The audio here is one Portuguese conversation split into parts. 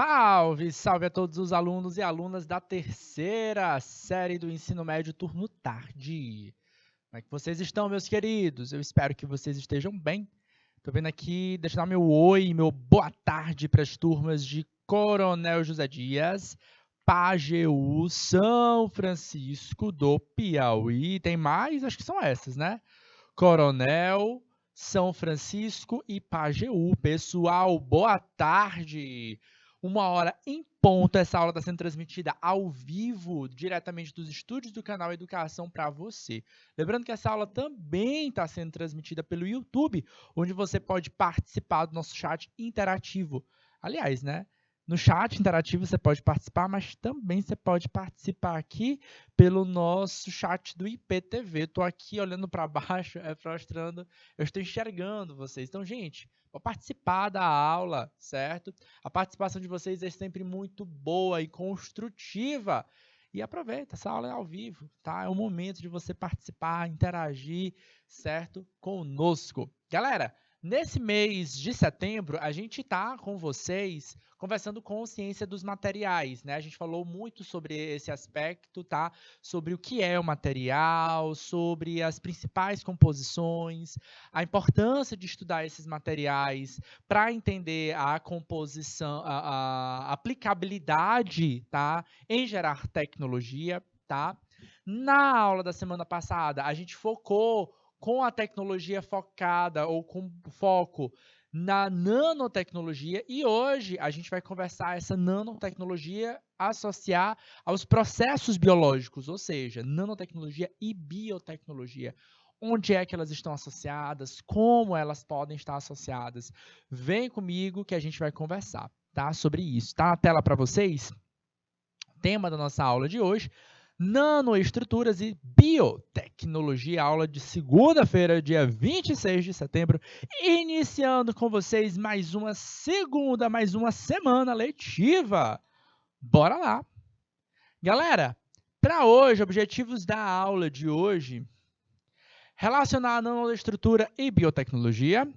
Salve, salve a todos os alunos e alunas da terceira série do ensino médio turno tarde. Como é que vocês estão, meus queridos? Eu espero que vocês estejam bem. Tô vendo aqui, deixa eu dar meu oi, meu boa tarde para as turmas de Coronel José Dias, Pajeú, São Francisco do Piauí. Tem mais? Acho que são essas, né? Coronel, São Francisco e Pajeú. Pessoal, boa tarde! 1h em ponto, essa aula está sendo transmitida ao vivo, diretamente dos estúdios do canal Educação para você. Lembrando que essa aula também está sendo transmitida pelo YouTube, onde você pode participar do nosso chat interativo. Aliás, né? No chat interativo você pode participar, mas também você pode participar aqui pelo nosso chat do IPTV. Estou aqui olhando para baixo, mostrando, eu estou enxergando vocês. Então, gente, vou participar da aula, certo? A participação de vocês é sempre muito boa e construtiva. E aproveita, essa aula é ao vivo, tá? É o momento de você participar, interagir, certo? Conosco. Galera, nesse mês de setembro, a gente está com vocês conversando com ciência dos materiais, né? A gente falou muito sobre esse aspecto, tá? Sobre o que é o material, sobre as principais composições, a importância de estudar esses materiais para entender a composição, a aplicabilidade, tá? Em gerar tecnologia, tá? Na aula da semana passada, a gente focou com a tecnologia focada ou com foco na nanotecnologia e hoje a gente vai conversar essa nanotecnologia associar aos processos biológicos, ou seja, nanotecnologia e biotecnologia. Onde é que elas estão associadas? Como elas podem estar associadas? Vem comigo que a gente vai conversar, tá? Sobre isso. Tá na tela para vocês? Tema da nossa aula de hoje: nanoestruturas e biotecnologia, aula de segunda-feira, dia 26 de setembro, iniciando com vocês mais uma semana letiva. Bora lá! Galera, para hoje, objetivos da aula de hoje: relacionar a nanoestrutura e biotecnologia,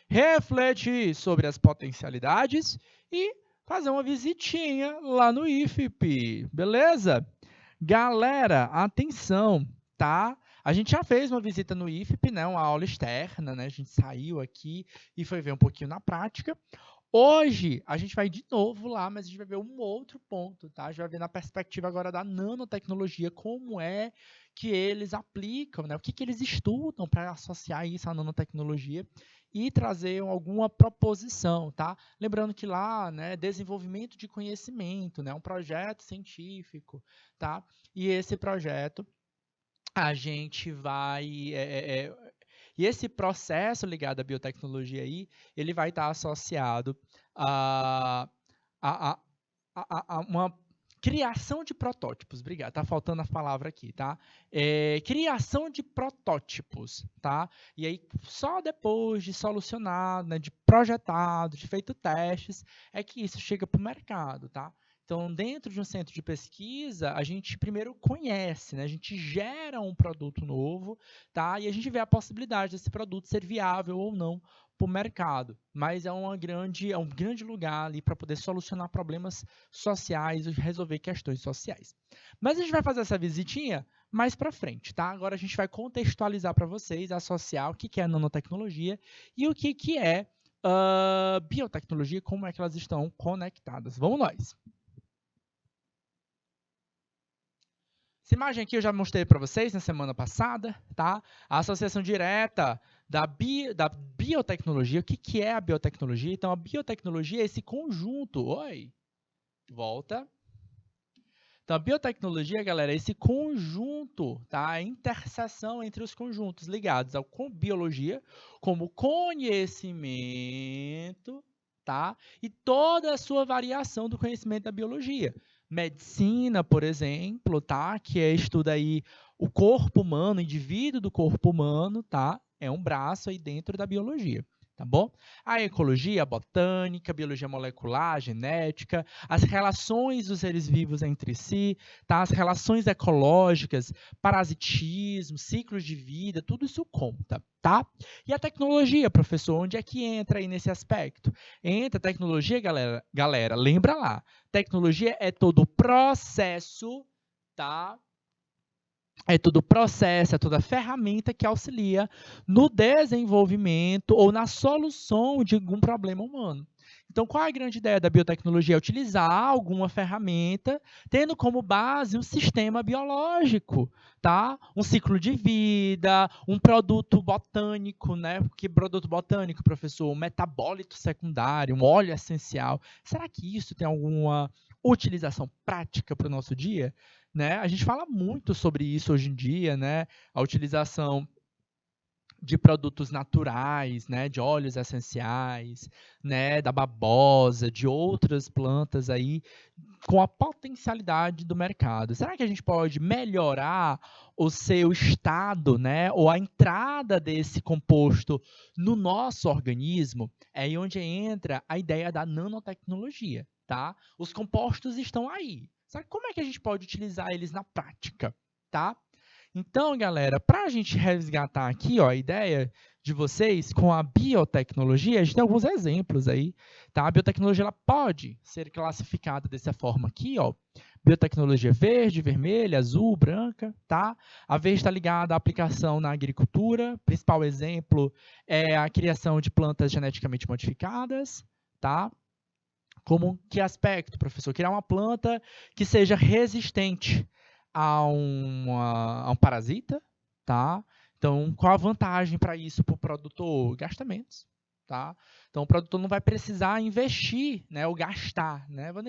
refletir sobre as potencialidades e fazer uma visitinha lá no IFP, beleza? Galera, atenção, tá? A gente já fez uma visita no IFP, né? Uma aula externa, né? A gente saiu aqui e foi ver um pouquinho na prática. Hoje, a gente vai de novo lá, mas a gente vai ver um outro ponto, tá? A gente vai ver na perspectiva agora da nanotecnologia, como é que eles aplicam, né? O que eles estudam para associar isso à nanotecnologia e trazer alguma proposição, tá? Lembrando que lá, né, desenvolvimento de conhecimento, né, um projeto científico, tá? E esse projeto a gente vai e esse processo ligado à biotecnologia aí, ele vai estar associado a, a, a uma criação de protótipos. Obrigado, tá faltando a palavra aqui, tá? Criação de protótipos, tá? E aí, só depois de solucionado, né, de projetado, de feito testes, é que isso chega para o mercado, tá? Então, dentro de um centro de pesquisa, a gente primeiro conhece, né? A gente gera um produto novo, tá? E a gente vê a possibilidade desse produto ser viável ou não para o mercado. Mas é um grande lugar ali para poder solucionar problemas sociais e resolver questões sociais. Mas a gente vai fazer essa visitinha mais para frente, tá? Agora a gente vai contextualizar para vocês, associar o que é nanotecnologia e o que é biotecnologia, como é que elas estão conectadas. Vamos nós! Essa imagem aqui eu já mostrei para vocês na semana passada, tá? A associação direta da biotecnologia. O que é a biotecnologia? Então, a biotecnologia é esse conjunto. Oi, volta. Então, a biotecnologia, galera, é esse conjunto, tá? A interseção entre os conjuntos ligados à biologia, como conhecimento, tá? E toda a sua variação do conhecimento da biologia. Medicina, por exemplo, tá? Que estuda aí o corpo humano, o indivíduo do corpo humano, tá? É um braço aí dentro da biologia. tá bom? A ecologia, a botânica, a biologia molecular, a genética, as relações dos seres vivos entre si, tá? As relações ecológicas, parasitismo, ciclos de vida, tudo isso conta, tá? E a tecnologia, professor, onde é que entra aí nesse aspecto? Entra a tecnologia, galera, lembra lá, tecnologia é todo o processo, tá? É todo o processo, é toda a ferramenta que auxilia no desenvolvimento ou na solução de algum problema humano. Então, qual é a grande ideia da biotecnologia? É utilizar alguma ferramenta tendo como base um sistema biológico, tá? Um ciclo de vida, um produto botânico, né? Que produto botânico, professor? Um metabólito secundário, um óleo essencial. Será que isso tem alguma utilização prática para o nosso dia? Né? A gente fala muito sobre isso hoje em dia, né? A utilização de produtos naturais, né? De óleos essenciais, né? Da babosa, de outras plantas aí, com a potencialidade do mercado. Será que a gente pode melhorar o seu estado, né? Ou a entrada desse composto no nosso organismo? É aí onde entra a ideia da nanotecnologia, tá? Os compostos estão aí. Sabe como é que a gente pode utilizar eles na prática, tá? Então, galera, para a gente resgatar aqui, ó, a ideia de vocês com a biotecnologia, a gente tem alguns exemplos aí, tá? A biotecnologia ela pode ser classificada dessa forma aqui, ó. Biotecnologia verde, vermelha, azul, branca, tá? A verde está ligada à aplicação na agricultura. Principal exemplo é a criação de plantas geneticamente modificadas, tá? Como que aspecto, professor? Criar uma planta que seja resistente a um parasita, tá? Então, qual a vantagem para isso para o produtor? Gasta menos, tá? Então, o produtor não vai precisar investir, né? Ou gastar, né? Vou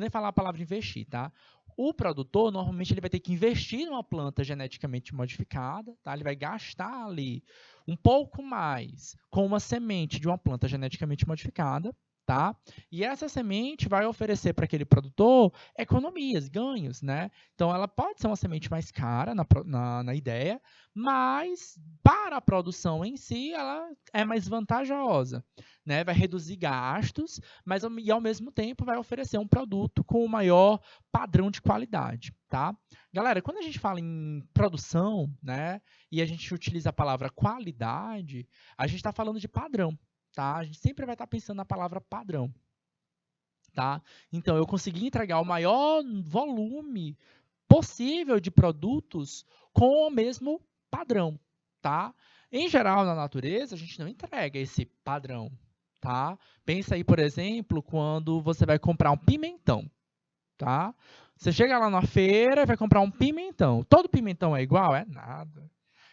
nem falar a palavra investir, tá? O produtor, normalmente, ele vai ter que investir numa planta geneticamente modificada, tá? Ele vai gastar ali um pouco mais com uma semente de uma planta geneticamente modificada, tá? E essa semente vai oferecer para aquele produtor economias, ganhos, né? Então, ela pode ser uma semente mais cara na ideia, mas para a produção em si, ela é mais vantajosa, né? Vai reduzir gastos, mas e ao mesmo tempo vai oferecer um produto com o maior padrão de qualidade, tá? Galera, quando a gente fala em produção, né, e a gente utiliza a palavra qualidade, a gente está falando de padrão, tá? A gente sempre vai estar pensando na palavra padrão, tá? Então, eu consegui entregar o maior volume possível de produtos com o mesmo padrão, tá? Em geral, na natureza, a gente não entrega esse padrão, tá? Pensa aí, por exemplo, quando você vai comprar um pimentão, tá? Você chega lá na feira e vai comprar um pimentão. Todo pimentão é igual? É nada.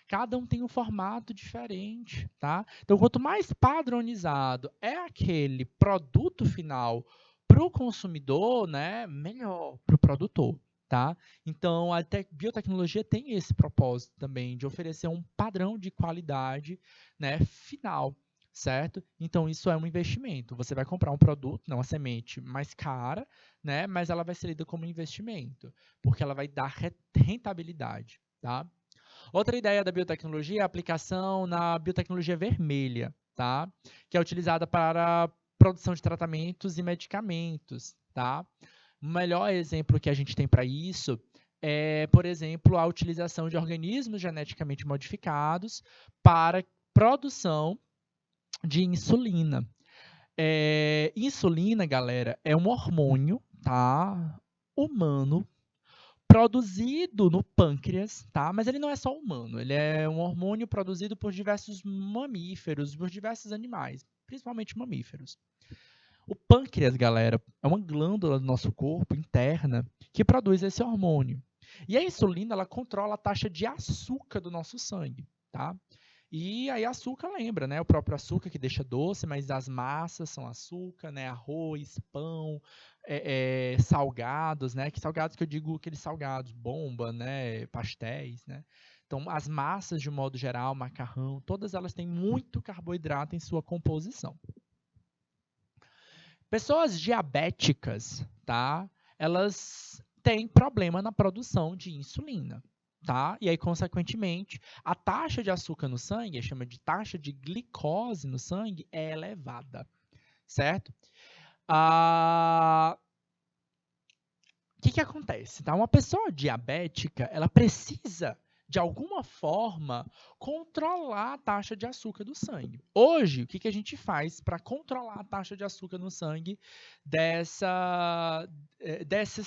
Cada um tem um formato diferente, tá? Então, quanto mais padronizado é aquele produto final para o consumidor, né, melhor para o produtor, tá? Então, a biotecnologia tem esse propósito também de oferecer um padrão de qualidade, né, final, certo? Então, isso é um investimento. Você vai comprar um produto, não uma semente mais cara, né, mas ela vai ser lida como investimento, porque ela vai dar rentabilidade, tá? Outra ideia da biotecnologia é a aplicação na biotecnologia vermelha, tá? Que é utilizada para a produção de tratamentos e medicamentos, tá? O melhor exemplo que a gente tem para isso é, por exemplo, a utilização de organismos geneticamente modificados para produção de insulina. Insulina, galera, é um hormônio, tá? Humano produzido no pâncreas, tá? Mas ele não é só humano, ele é um hormônio produzido por diversos mamíferos, por diversos animais, principalmente mamíferos. O pâncreas, galera, é uma glândula do nosso corpo interna que produz esse hormônio. E a insulina, ela controla a taxa de açúcar do nosso sangue, tá? E aí açúcar lembra, né? O próprio açúcar que deixa doce, mas as massas são açúcar, né? Arroz, pão, salgados, né? Que salgados que eu digo aqueles salgados, bomba, né? Pastéis, né? Então, as massas, de um modo geral, macarrão, todas elas têm muito carboidrato em sua composição. Pessoas diabéticas, tá? Elas têm problema na produção de insulina, tá? E aí, consequentemente, a taxa de açúcar no sangue, chama de taxa de glicose no sangue, é elevada, certo? O que acontece? Tá? Uma pessoa diabética, ela precisa, de alguma forma, controlar a taxa de açúcar do sangue. Hoje, o que a gente faz para controlar a taxa de açúcar no sangue dessas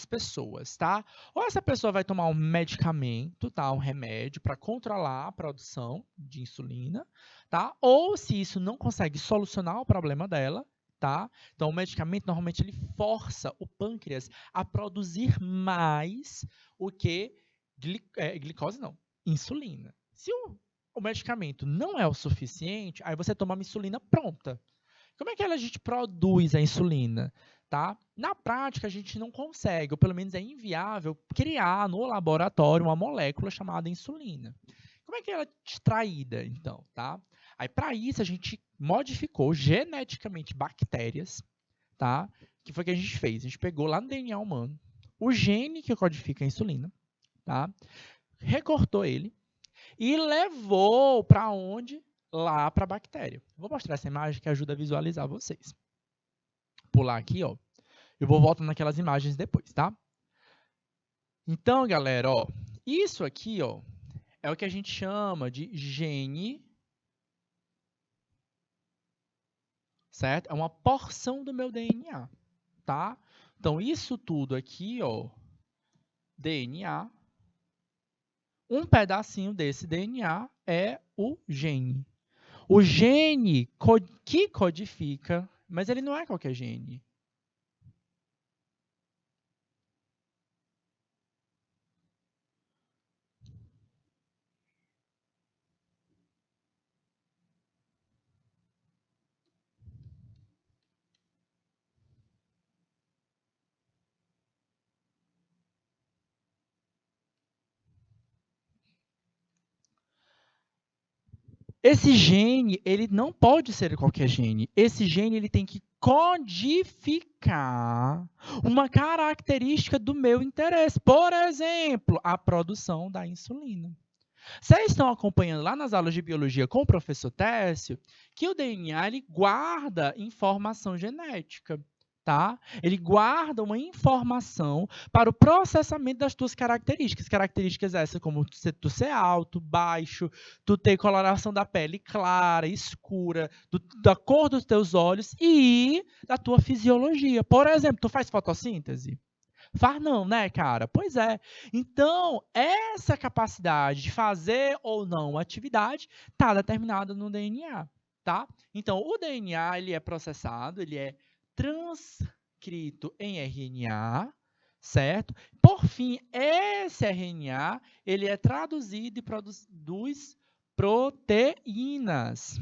pessoas, tá? Ou essa pessoa vai tomar um medicamento, tá? Um remédio para controlar a produção de insulina, tá? Ou se isso não consegue solucionar o problema dela, tá? Então, o medicamento, normalmente, ele força o pâncreas a produzir mais o que glicose, não, insulina. Se o medicamento não é o suficiente, aí você toma uma insulina pronta. Como é que a gente produz a insulina? Tá? Na prática, a gente não consegue, ou pelo menos é inviável, criar no laboratório uma molécula chamada insulina. Como é que ela é extraída, então? Tá? Aí, para isso, a gente modificou geneticamente bactérias, tá? Que foi o que a gente fez? A gente pegou lá no DNA humano o gene que codifica a insulina, tá? Recortou ele e levou para onde? Lá para a bactéria. Vou mostrar essa imagem que ajuda a visualizar vocês. Pular aqui, ó. Eu vou voltar naquelas imagens depois, tá? Então, galera, ó, isso aqui, ó, é o que a gente chama de gene, certo? É uma porção do meu DNA, tá? Então, isso tudo aqui, ó, DNA, um pedacinho desse DNA é o gene. O gene que codifica, mas ele não é qualquer gene. Esse gene, ele não pode ser qualquer gene. Esse gene, ele tem que codificar uma característica do meu interesse. Por exemplo, a produção da insulina. Vocês estão acompanhando lá nas aulas de biologia com o professor Técio que o DNA ele guarda informação genética. Tá? Ele guarda uma informação para o processamento das tuas características. Características essas como tu ser alto, baixo, tu ter coloração da pele clara, escura, da cor dos teus olhos e da tua fisiologia. Por exemplo, tu faz fotossíntese? Faz não, né, cara? Pois é. Então, essa capacidade de fazer ou não atividade está determinada no DNA, tá? Então, o DNA ele é processado, ele é transcrito em RNA, certo? Por fim, esse RNA ele é traduzido e produz proteínas.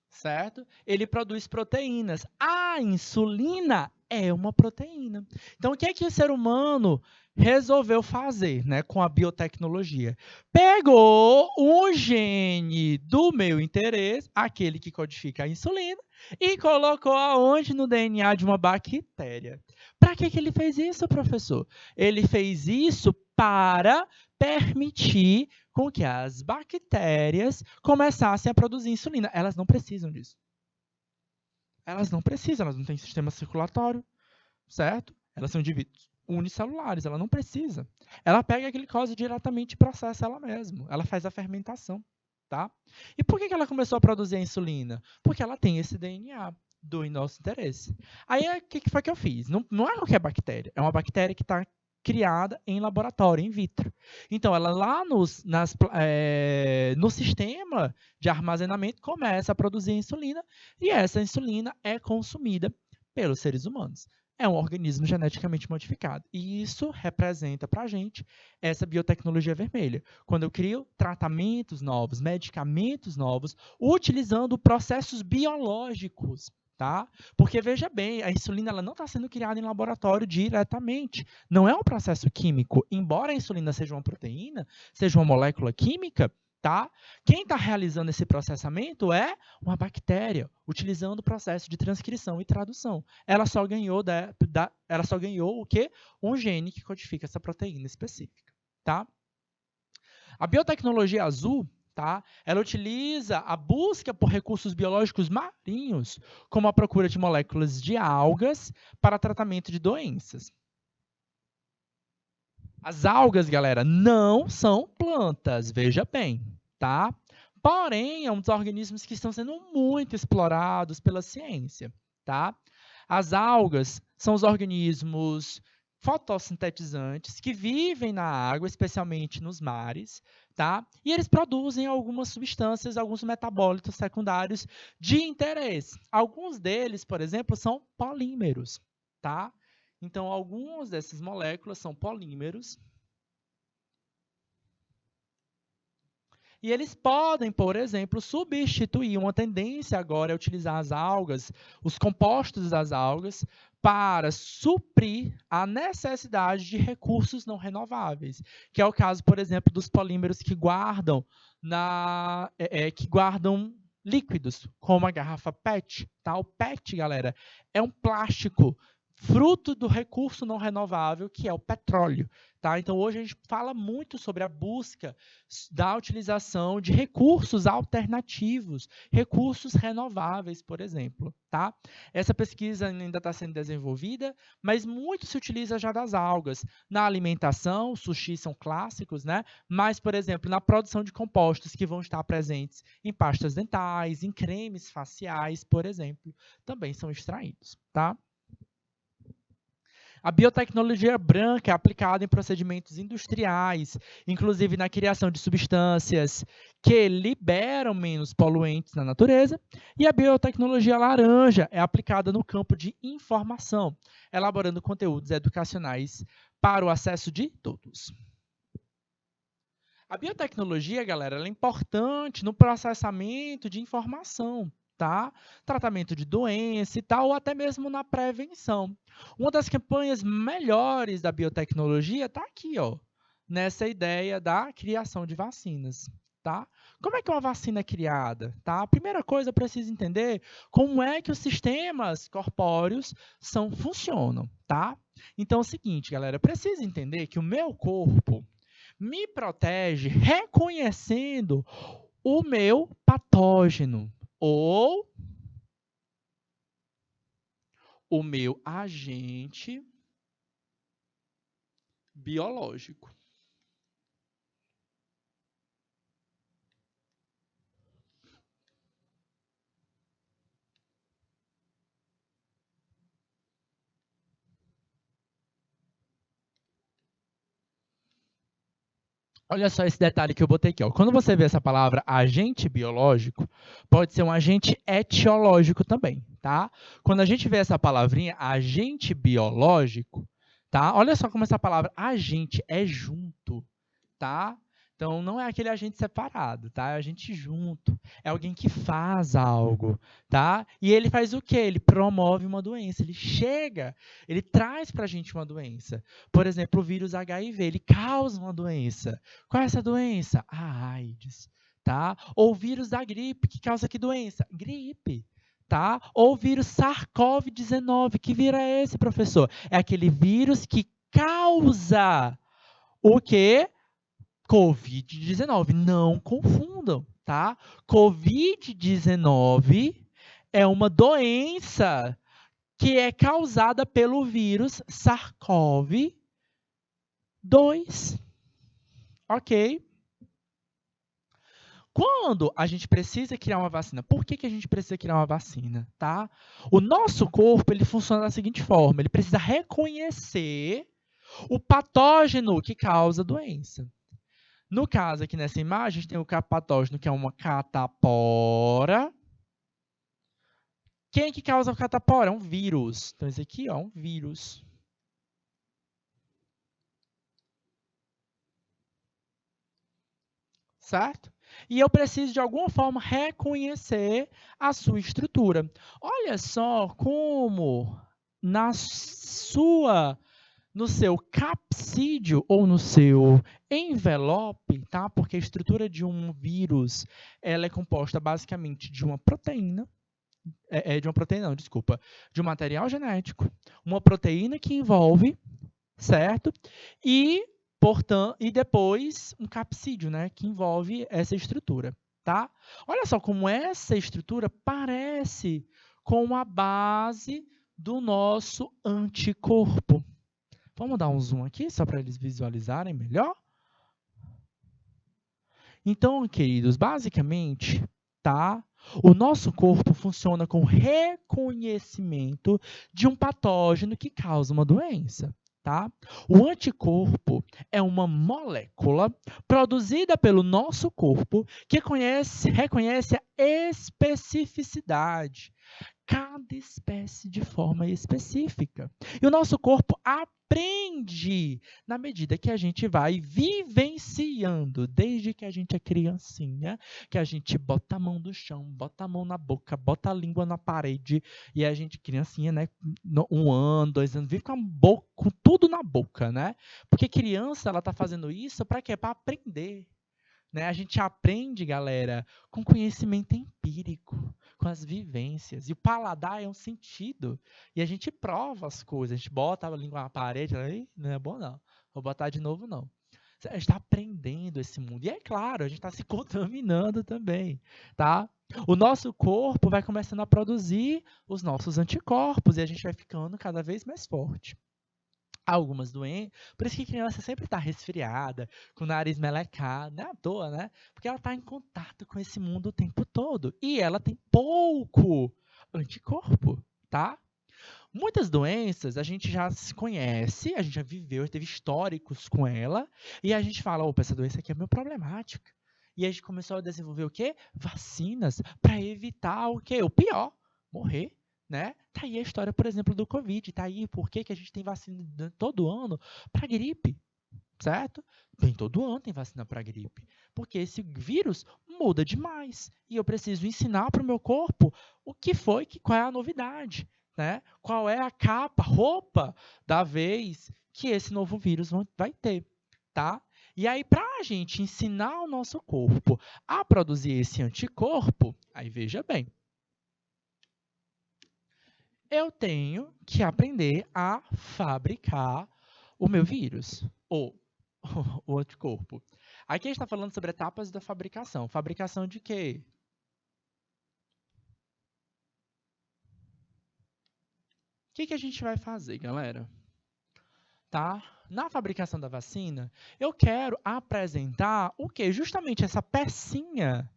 Certo? Ele produz proteínas. A insulina é uma proteína. Então, o que é que o ser humano resolveu fazer, né, com a biotecnologia? Pegou um gene do meu interesse, aquele que codifica a insulina, e colocou aonde? No DNA de uma bactéria. Para que ele fez isso, professor? Ele fez isso para permitir com que as bactérias começassem a produzir insulina. Elas não precisam disso. Elas não precisam, elas não têm sistema circulatório, certo? Elas são indivíduos unicelulares, ela não precisa. Ela pega a glicose diretamente e processa ela mesma. Ela faz a fermentação, tá? E por que ela começou a produzir a insulina? Porque ela tem esse DNA do nosso interesse. Aí, o que foi que eu fiz? Não é qualquer bactéria, é uma bactéria que está criada em laboratório, in vitro. Então, ela lá no sistema de armazenamento começa a produzir insulina e essa insulina é consumida pelos seres humanos. É um organismo geneticamente modificado. E isso representa para a gente essa biotecnologia vermelha. Quando eu crio tratamentos novos, medicamentos novos, utilizando processos biológicos. Tá? Porque, veja bem, a insulina ela não está sendo criada em laboratório diretamente. Não é um processo químico. Embora a insulina seja uma proteína, seja uma molécula química, tá? Quem está realizando esse processamento é uma bactéria, utilizando o processo de transcrição e tradução. Ela só ganhou, ela só ganhou o quê? Um gene que codifica essa proteína específica, tá? A biotecnologia azul, tá? Ela utiliza a busca por recursos biológicos marinhos, como a procura de moléculas de algas para tratamento de doenças. As algas, galera, não são plantas, veja bem, tá? Porém, é um dos organismos que estão sendo muito explorados pela ciência, tá? As algas são os organismos fotossintetizantes que vivem na água, especialmente nos mares, tá? E eles produzem algumas substâncias, alguns metabólitos secundários de interesse. Alguns deles, por exemplo, são polímeros, tá? Então, algumas dessas moléculas são polímeros. E eles podem, por exemplo, substituir. Uma tendência agora é utilizar as algas, os compostos das algas, para suprir a necessidade de recursos não renováveis, que é o caso, por exemplo, dos polímeros que guardam líquidos, como a garrafa PET. Tá? O PET, galera, é um plástico fruto do recurso não renovável, que é o petróleo. Tá? Então, hoje a gente fala muito sobre a busca da utilização de recursos alternativos, recursos renováveis, por exemplo. Tá? Essa pesquisa ainda está sendo desenvolvida, mas muito se utiliza já das algas. Na alimentação, sushi são clássicos, né? Mas, por exemplo, na produção de compostos que vão estar presentes em pastas dentais, em cremes faciais, por exemplo, também são extraídos. Tá? A biotecnologia branca é aplicada em procedimentos industriais, inclusive na criação de substâncias que liberam menos poluentes na natureza. E a biotecnologia laranja é aplicada no campo de informação, elaborando conteúdos educacionais para o acesso de todos. A biotecnologia, galera, ela é importante no processamento de informação. Tá? Tratamento de doença e tal, ou até mesmo na prevenção. Uma das campanhas melhores da biotecnologia está aqui, ó, nessa ideia da criação de vacinas. Tá? Como é que uma vacina é criada? Tá? A primeira coisa, eu preciso entender como é que os sistemas corpóreos funcionam. Tá? Então, é o seguinte, galera, eu preciso entender que o meu corpo me protege reconhecendo o meu patógeno, ou o meu agente biológico. Olha só esse detalhe que eu botei aqui. Ó. Quando você vê essa palavra agente biológico, pode ser um agente etiológico também. Tá? Quando a gente vê essa palavrinha agente biológico, tá? Olha só como essa palavra agente é junto. Tá? Então, não é aquele agente separado, tá? É agente junto. É alguém que faz algo, tá? E ele faz o quê? Ele promove uma doença. Ele chega, ele traz para a gente uma doença. Por exemplo, o vírus HIV, ele causa uma doença. Qual é essa doença? A AIDS, tá? Ou o vírus da gripe, que causa que doença? Gripe. Tá? Ou o vírus SARS-CoV-19, que vírus é esse, professor? É aquele vírus que causa o quê? Covid-19. Não confundam, tá? Covid-19 é uma doença que é causada pelo vírus SARS-CoV-2. Ok? Quando a gente precisa criar uma vacina, por que a gente precisa criar uma vacina? Tá? O nosso corpo ele funciona da seguinte forma: ele precisa reconhecer o patógeno que causa a doença. No caso, aqui nessa imagem, a gente tem o patógeno, que é uma catapora. Quem é que causa a catapora? É um vírus. Então, esse aqui é um vírus. Certo? E eu preciso, de alguma forma, reconhecer a sua estrutura. Olha só como, na sua no seu capsídeo ou no seu envelope, tá? Porque a estrutura de um vírus, ela é composta basicamente de uma proteína, de uma proteína, não, desculpa, de um material genético, uma proteína que envolve, certo? E, portanto, e depois um capsídeo, né, que envolve essa estrutura, tá? Olha só como essa estrutura parece com a base do nosso anticorpo. Vamos dar um zoom aqui, só para eles visualizarem melhor? Então, queridos, basicamente, tá? O nosso corpo funciona com reconhecimento de um patógeno que causa uma doença, tá? O anticorpo é uma molécula produzida pelo nosso corpo que reconhece a especificidade, cada espécie de forma específica. E o nosso corpo aprende na medida que a gente vai vivenciando, desde que a gente é criancinha, que a gente bota a mão no chão, bota a mão na boca, bota a língua na parede, e a gente, criancinha, né, 1 ano, 2 anos, vive com a boca, com tudo na boca, né? Porque criança, ela tá fazendo isso para quê? Para aprender. Né? A gente aprende, galera, com conhecimento empírico, com as vivências. E o paladar é um sentido. E a gente prova as coisas. A gente bota a língua na parede, aí não é bom não. Vou botar de novo não. A gente está aprendendo esse mundo. E é claro, a gente está se contaminando também, tá? O nosso corpo vai começando a produzir os nossos anticorpos e a gente vai ficando cada vez mais forte. Algumas doenças, por isso que a criança sempre está resfriada, com o nariz melecado, não é à toa, né? Porque ela está em contato com esse mundo o tempo todo e ela tem pouco anticorpo, tá? Muitas doenças a gente já se conhece, a gente já viveu, teve históricos com ela, e a gente fala, opa, essa doença aqui é meio problemática. E a gente começou a desenvolver o quê? Vacinas para evitar o quê? O pior, morrer. Né? Tá aí a história, por exemplo, do Covid. Tá aí por que a gente tem vacina todo ano para gripe, certo? Tem todo ano tem vacina para gripe. Porque esse vírus muda demais. E eu preciso ensinar para o meu corpo o que foi, qual é a novidade. Né? Qual é a capa, roupa da vez que esse novo vírus vai ter. Tá? E aí, para a gente ensinar o nosso corpo a produzir esse anticorpo, aí veja bem, eu tenho que aprender a fabricar o meu vírus, ou o anticorpo. Aqui a gente está falando sobre etapas da fabricação. Fabricação de quê? O que a gente vai fazer, galera? Tá? Na fabricação da vacina, eu quero apresentar o quê? Justamente essa pecinha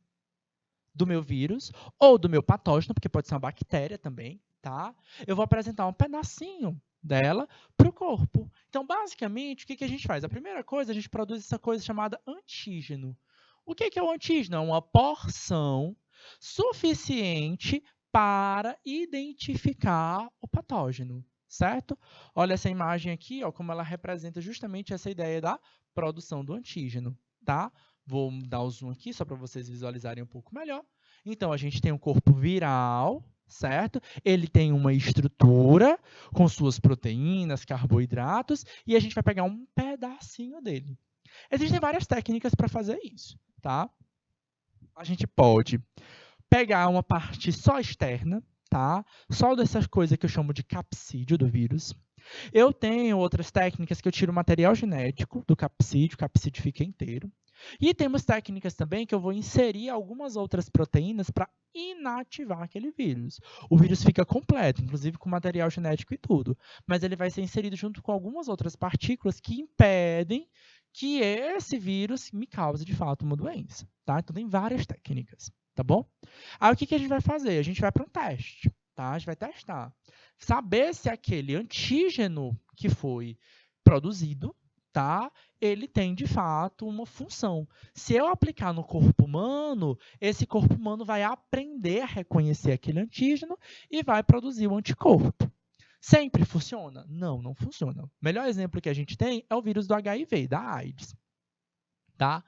do meu vírus ou do meu patógeno, porque pode ser uma bactéria também, tá? Eu vou apresentar um pedacinho dela para o corpo. Então, basicamente, o que a gente faz? A primeira coisa, a gente produz essa coisa chamada antígeno. O que é o antígeno? É uma porção suficiente para identificar o patógeno, certo? Olha essa imagem aqui, ó, como ela representa justamente essa ideia da produção do antígeno, tá? Vou dar o zoom aqui só para vocês visualizarem um pouco melhor. Então, a gente tem um corpo viral, certo? Ele tem uma estrutura com suas proteínas, carboidratos, e a gente vai pegar um pedacinho dele. Existem várias técnicas para fazer isso, tá? A gente pode pegar uma parte só externa, tá? Só dessas coisas que eu chamo de capsídeo do vírus. Eu tenho outras técnicas que eu tiro o material genético do capsídeo, o capsídeo fica inteiro. E temos técnicas também que eu vou inserir algumas outras proteínas para inativar aquele vírus. O vírus fica completo, inclusive com material genético e tudo, mas ele vai ser inserido junto com algumas outras partículas que impedem que esse vírus me cause, de fato, uma doença. Tá? Então, tem várias técnicas, tá bom? Aí, o que a gente vai fazer? A gente vai para um teste, tá? A gente vai testar. Saber se aquele antígeno que foi produzido, tá? Ele tem, de fato, uma função. Se eu aplicar no corpo humano, esse corpo humano vai aprender a reconhecer aquele antígeno e vai produzir o anticorpo. Sempre funciona? Não, não funciona. O melhor exemplo que a gente tem é o vírus do HIV, da AIDS. Tá?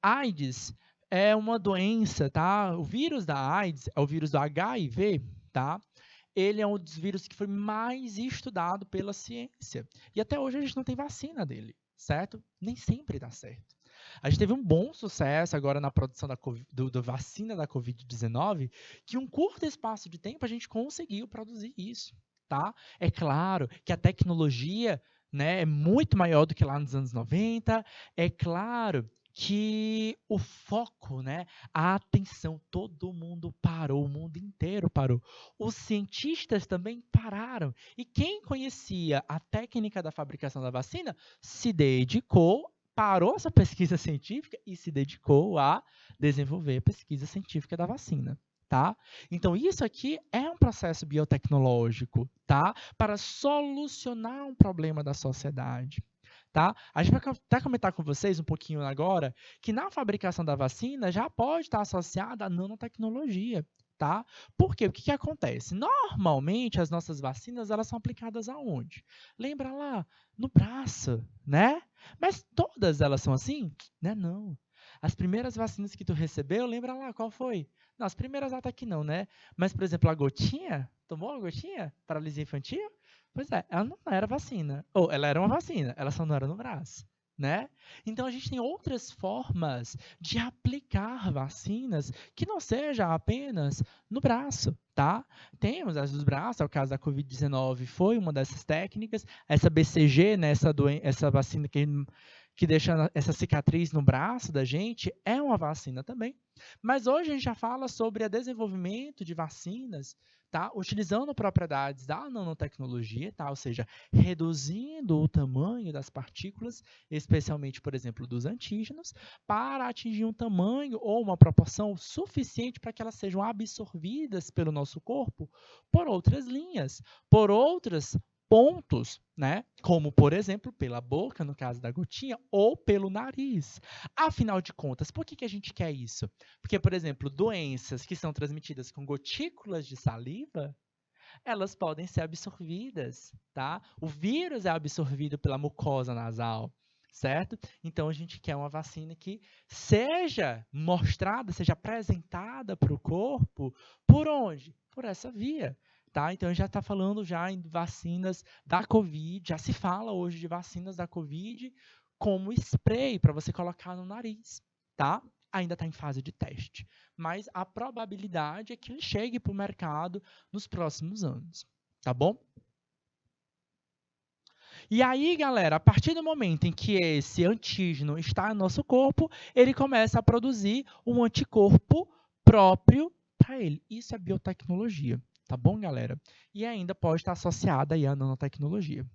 AIDS é uma doença, tá? O vírus da AIDS é o vírus do HIV, tá? ele é um dos vírus que foi mais estudado pela ciência. E até hoje a gente não tem vacina dele, certo? Nem sempre dá certo. A gente teve um bom sucesso agora na produção da vacina da Covid-19, que em um curto espaço de tempo a gente conseguiu produzir isso, tá? É claro que a tecnologia, né, é muito maior do que lá nos anos 90, é claro que o foco, né, a atenção, todo mundo parou, o mundo inteiro parou. Os cientistas também pararam. E quem conhecia a técnica da fabricação da vacina se dedicou, parou essa pesquisa científica e se dedicou a desenvolver a pesquisa científica da vacina. Tá? Então, isso aqui é um processo biotecnológico, tá? Para solucionar um problema da sociedade. Tá? A gente vai até comentar com vocês um pouquinho agora que na fabricação da vacina já pode estar associada a nanotecnologia. Tá? Por quê? O que acontece? Normalmente, as nossas vacinas elas são aplicadas aonde? Lembra lá? No braço, né? Mas todas elas são assim? Né? Não. As primeiras vacinas que tu recebeu, lembra lá, qual foi? Não, as primeiras até que não, né? Mas, por exemplo, a gotinha, tomou a gotinha? Paralisia infantil? Pois é, ela não era vacina. Ou ela era uma vacina, ela só não era no braço, né? Então, a gente tem outras formas de aplicar vacinas que não seja apenas no braço, tá? Temos as dos braços, é o caso da Covid-19, foi uma dessas técnicas. Essa BCG, né, essa vacina que deixa essa cicatriz no braço da gente, é uma vacina também. Mas hoje a gente já fala sobre o desenvolvimento de vacinas, tá? Utilizando propriedades da nanotecnologia, tá? Ou seja, reduzindo o tamanho das partículas, especialmente, por exemplo, dos antígenos, para atingir um tamanho ou uma proporção suficiente para que elas sejam absorvidas pelo nosso corpo por outras linhas, por outras pontos, né? Como, por exemplo, pela boca, no caso da gotinha, ou pelo nariz. Afinal de contas, por que a gente quer isso? Porque, por exemplo, doenças que são transmitidas com gotículas de saliva, elas podem ser absorvidas, tá? O vírus é absorvido pela mucosa nasal, certo? Então, a gente quer uma vacina que seja mostrada, seja apresentada para o corpo, por onde? Por essa via. Tá? Então, já está falando já em vacinas da Covid, já se fala hoje de vacinas da Covid como spray para você colocar no nariz, tá? Ainda está em fase de teste, mas a probabilidade é que ele chegue para o mercado nos próximos anos, tá bom? E aí, galera, a partir do momento em que esse antígeno está no nosso corpo, ele começa a produzir um anticorpo próprio para ele. Isso é biotecnologia, tá bom, galera? E ainda pode estar associada aí à nanotecnologia.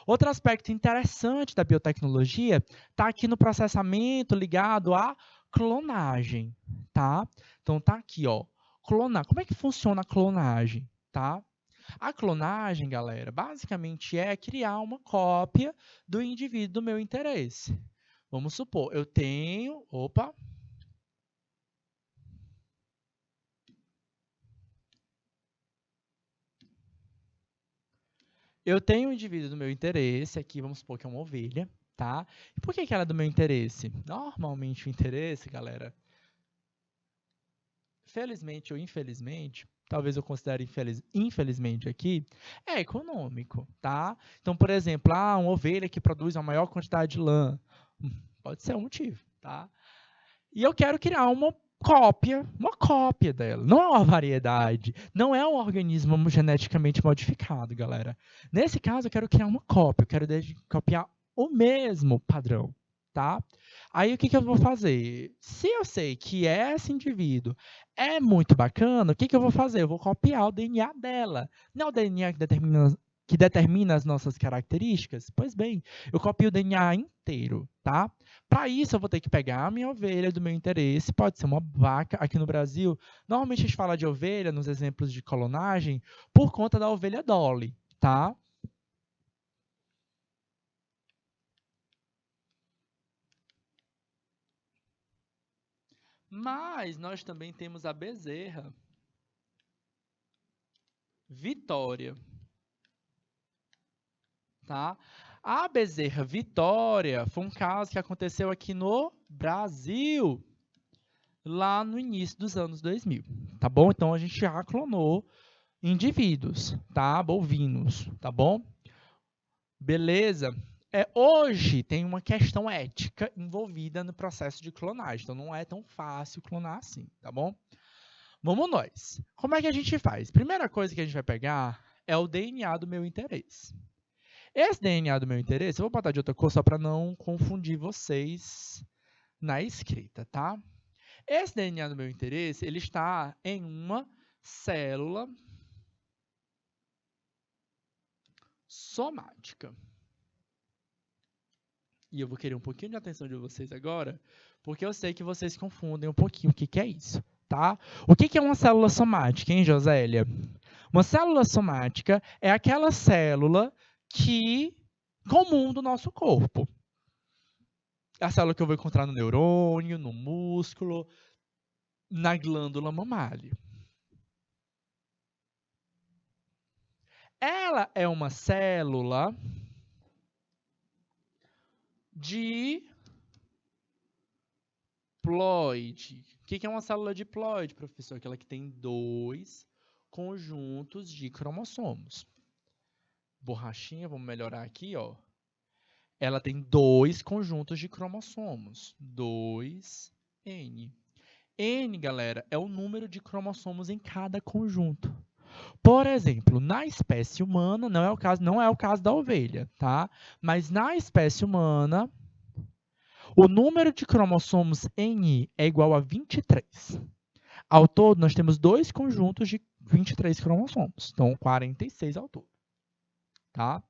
Outro aspecto interessante da biotecnologia está aqui no processamento ligado à clonagem, tá? Então tá aqui, ó, clonar. Como é que funciona a clonagem, tá? A clonagem, galera, basicamente é criar uma cópia do indivíduo do meu interesse. Vamos supor, eu tenho, eu tenho um indivíduo do meu interesse, aqui vamos supor que é uma ovelha, tá? E por que ela é do meu interesse? Normalmente o interesse, galera, felizmente ou infelizmente, talvez eu considere infelizmente aqui, é econômico, tá? Então, por exemplo, uma ovelha que produz uma maior quantidade de lã, pode ser um motivo, tá? E eu quero criar uma cópia dela. Não é uma variedade, não é um organismo geneticamente modificado, galera. Nesse caso, eu quero criar uma cópia, eu quero copiar o mesmo padrão, tá? Aí, o que eu vou fazer? Se eu sei que esse indivíduo é muito bacana, o que eu vou fazer? Eu vou copiar o DNA dela. Não é o DNA que determina as nossas características? Pois bem, eu copio o DNA inteiro, tá? Para isso, eu vou ter que pegar a minha ovelha do meu interesse, pode ser uma vaca. Aqui no Brasil, normalmente a gente fala de ovelha nos exemplos de clonagem por conta da ovelha Dolly, tá? Mas nós também temos a bezerra Vitória, tá? A bezerra Vitória foi um caso que aconteceu aqui no Brasil, lá no início dos anos 2000, tá bom? Então, a gente já clonou indivíduos, tá? Bovinos, tá bom? Beleza? Hoje tem uma questão ética envolvida no processo de clonagem, então não é tão fácil clonar assim, tá bom? Vamos nós. Como é que a gente faz? Primeira coisa que a gente vai pegar é o DNA do meu interesse. Esse DNA do meu interesse, eu vou botar de outra cor só para não confundir vocês na escrita, tá? Esse DNA do meu interesse, ele está em uma célula somática. E eu vou querer um pouquinho de atenção de vocês agora, porque eu sei que vocês confundem um pouquinho o que é isso, tá? O que é uma célula somática, hein, Josélia? Uma célula somática é aquela célula comum do nosso corpo. É a célula que eu vou encontrar no neurônio, no músculo, na glândula mamária. Ela é uma célula diploide. O que é uma célula diploide, professor? Aquela que tem 2 conjuntos de cromossomos. Borrachinha, vamos melhorar aqui, ó. Ela tem 2 conjuntos de cromossomos. 2N. N, galera, é o número de cromossomos em cada conjunto. Por exemplo, na espécie humana, não é o caso da ovelha, tá? Mas na espécie humana, o número de cromossomos em I é igual a 23. Ao todo, nós temos 2 conjuntos de 23 cromossomos. Então, 46 ao todo. Tá?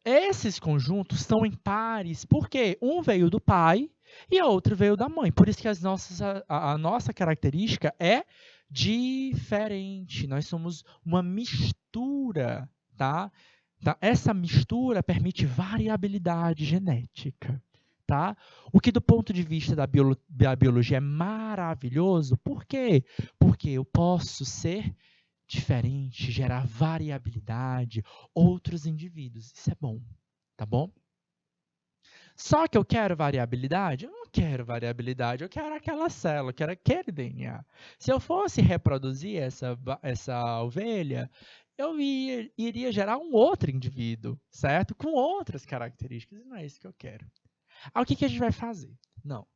Esses conjuntos são em pares, porque um veio do pai e a outra veio da mãe. Por isso que a nossa característica é diferente. Nós somos uma mistura, tá? Essa mistura permite variabilidade genética, tá? O que do ponto de vista da biologia é maravilhoso. Por quê? Porque eu posso ser diferente, gerar variabilidade, outros indivíduos. Isso é bom, tá bom? Só que eu quero variabilidade? Eu não quero variabilidade, eu quero aquela célula, eu quero aquele DNA. Se eu fosse reproduzir essa ovelha, eu iria gerar um outro indivíduo, certo? Com outras características, e não é isso que eu quero. Aí o que a gente vai fazer? Não.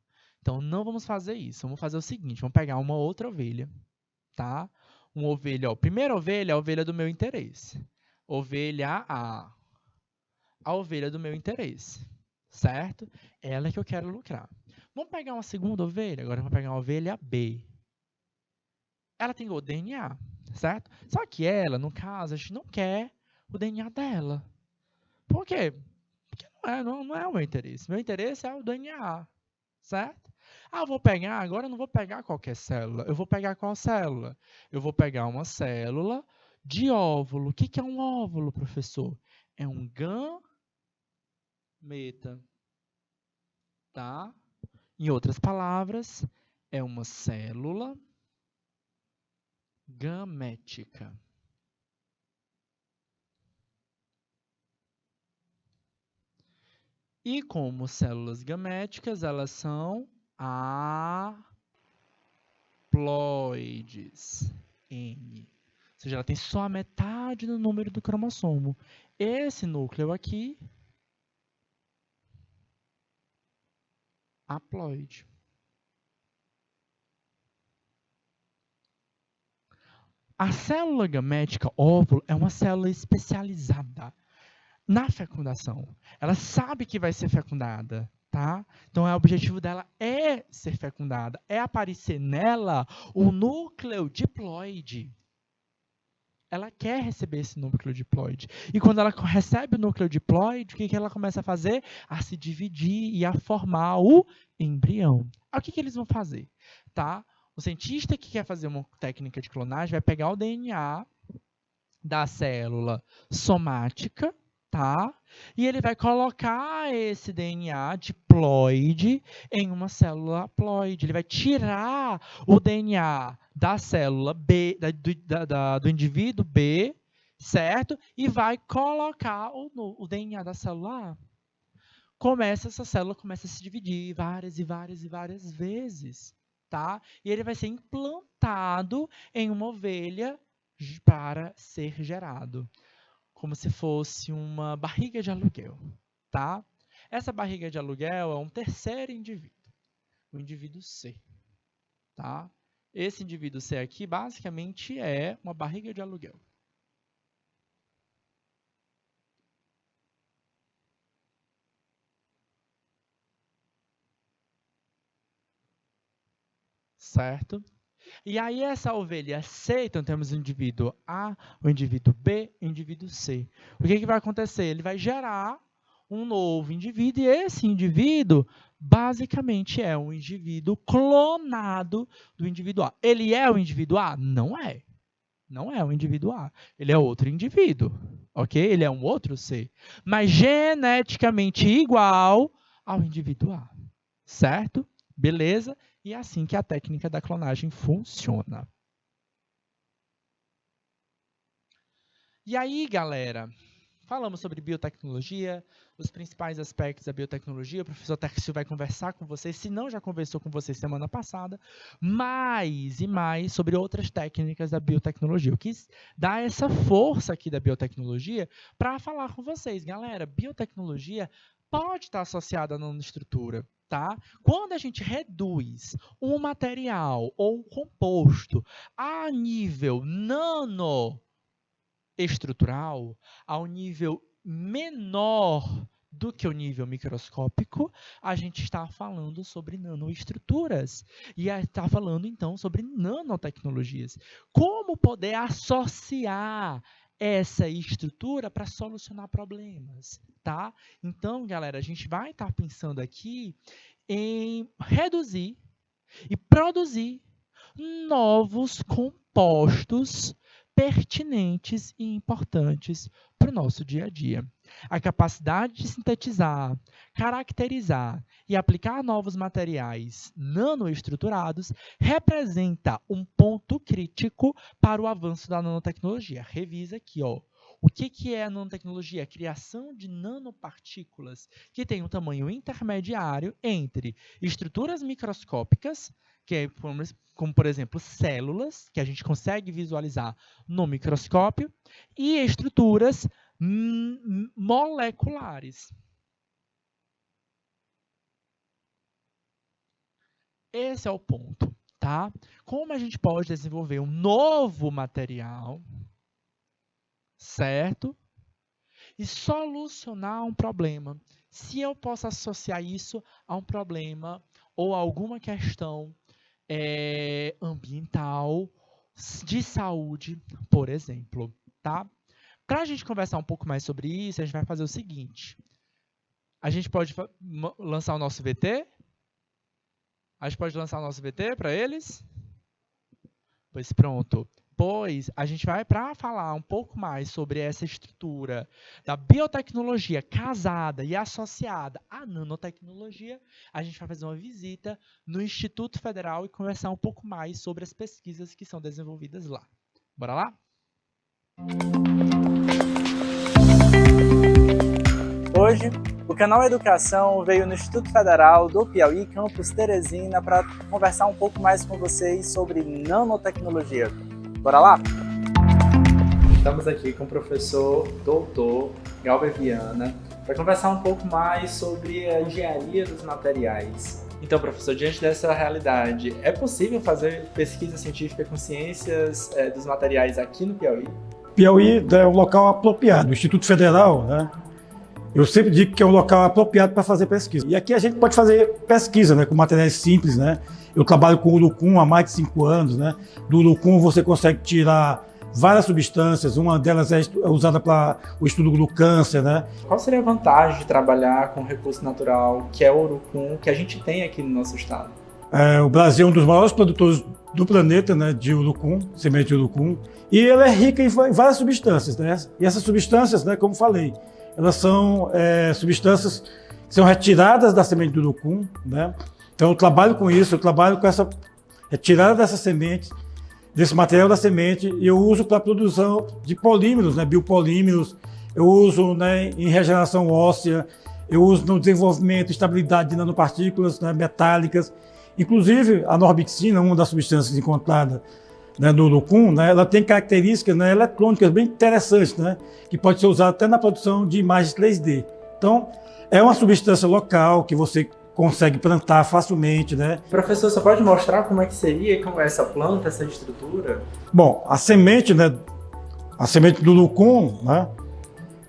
Então, não vamos fazer isso. Vamos fazer o seguinte, vamos pegar uma outra ovelha, tá? Uma ovelha, ó. Primeira ovelha é a ovelha do meu interesse. Ovelha A. A ovelha do meu interesse, certo? Ela é que eu quero lucrar. Vamos pegar uma segunda ovelha? Agora vamos pegar uma ovelha B. Ela tem o DNA, certo? Só que ela, no caso, a gente não quer o DNA dela. Por quê? Porque não é o meu interesse. Meu interesse é o DNA, certo? Ah, agora eu não vou pegar qualquer célula. Eu vou pegar qual célula? Eu vou pegar uma célula de óvulo. O que é um óvulo, professor? É um gameta, tá? Em outras palavras, é uma célula gamética. E como células gaméticas, elas são haploides. N. Ou seja, ela tem só a metade do número do cromossomo. Esse núcleo aqui, haploide. A célula gamética óvulo é uma célula especializada na fecundação. Ela sabe que vai ser fecundada, tá? Então, o objetivo dela é ser fecundada, é aparecer nela o núcleo diploide. Ela quer receber esse núcleo diploide. E quando ela recebe o núcleo diploide, o que ela começa a fazer? A se dividir e a formar o embrião. Aí, o que eles vão fazer? Tá? O cientista que quer fazer uma técnica de clonagem vai pegar o DNA da célula somática, tá? E ele vai colocar esse DNA diploide em uma célula haploide. Ele vai tirar o DNA da célula B, do indivíduo B, certo? E vai colocar o DNA da célula A. Essa célula começa a se dividir várias e várias e várias vezes, tá? E ele vai ser implantado em uma ovelha para ser gerado, como se fosse uma barriga de aluguel, tá? Essa barriga de aluguel é um terceiro indivíduo, o indivíduo C, tá? Esse indivíduo C aqui, basicamente, é uma barriga de aluguel. Certo? E aí essa ovelha C, então temos o indivíduo A, o indivíduo B e o indivíduo C. O que vai acontecer? Ele vai gerar um novo indivíduo, e esse indivíduo, basicamente, é um indivíduo clonado do indivíduo A. Ele é o indivíduo A? Não é. Não é o indivíduo A. Ele é outro indivíduo, ok? Ele é um outro C, mas geneticamente igual ao indivíduo A, certo? Beleza? E é assim que a técnica da clonagem funciona. E aí, galera, falamos sobre biotecnologia, os principais aspectos da biotecnologia. O professor Tércio vai conversar com vocês, se não já conversou com vocês semana passada, mais e mais sobre outras técnicas da biotecnologia. Eu quis dar essa força aqui da biotecnologia para falar com vocês. Galera, biotecnologia pode estar associada à nanoestrutura. Tá? Quando a gente reduz um material ou um composto a nível nanoestrutural, ao nível menor do que o nível microscópico, a gente está falando sobre nanoestruturas. E está falando, então, sobre nanotecnologias. Como poder associar essa estrutura para solucionar problemas, tá? Então, galera, a gente vai estar pensando aqui em reduzir e produzir novos compostos pertinentes e importantes para o nosso dia a dia. A capacidade de sintetizar, caracterizar e aplicar novos materiais nanoestruturados representa um ponto crítico para o avanço da nanotecnologia. Revisa aqui, ó. O que é a nanotecnologia? A criação de nanopartículas que têm um tamanho intermediário entre estruturas microscópicas, que é como, por exemplo, células, que a gente consegue visualizar no microscópio, e estruturas moleculares. Esse é o ponto, tá? Como a gente pode desenvolver um novo material, certo? E solucionar um problema. Se eu posso associar isso a um problema ou a alguma questão ambiental, de saúde, por exemplo, tá? Para a gente conversar um pouco mais sobre isso, a gente vai fazer o seguinte. A gente pode lançar o nosso VT? A gente pode lançar o nosso VT para eles? Pois pronto. Pois a gente vai, para falar um pouco mais sobre essa estrutura da biotecnologia casada e associada à nanotecnologia, a gente vai fazer uma visita no Instituto Federal e conversar um pouco mais sobre as pesquisas que são desenvolvidas lá. Bora lá? Hoje, o canal Educação veio no Instituto Federal do Piauí, campus Teresina, para conversar um pouco mais com vocês sobre nanotecnologia. Bora lá? Estamos aqui com o professor doutor Galber Viana para conversar um pouco mais sobre a engenharia dos materiais. Então, professor, diante dessa realidade, é possível fazer pesquisa científica com ciências dos materiais aqui no Piauí? Piauí é um local apropriado. O Instituto Federal, né? Eu sempre digo que é um local apropriado para fazer pesquisa. E aqui a gente pode fazer pesquisa, né, com materiais simples, né? Eu trabalho com o urucum há mais de 5 anos, né? Do urucum você consegue tirar várias substâncias, uma delas é usada para o estudo do câncer, né? Qual seria a vantagem de trabalhar com recurso natural, que é o urucum, que a gente tem aqui no nosso estado? O Brasil é um dos maiores produtores do planeta, né, de urucum, semente de urucum, e ele é rica em várias substâncias, né? E essas substâncias, né, como falei, elas são substâncias que são retiradas da semente do urucum, né? Então eu trabalho com isso, eu trabalho com essa retirada dessa semente, desse material da semente, e eu uso para a produção de polímeros, né, biopolímeros, eu uso, né, em regeneração óssea, eu uso no desenvolvimento e estabilidade de nanopartículas, né, metálicas, inclusive a norbixina, uma das substâncias encontradas né, do urucum, né, ela tem características, né, eletrônicas bem interessantes, né, que pode ser usada até na produção de imagens 3D. Então, é uma substância local que você consegue plantar facilmente, né? Professor, você pode mostrar como é que seria como essa planta, essa estrutura? Bom, a semente, né, a semente do urucum, né,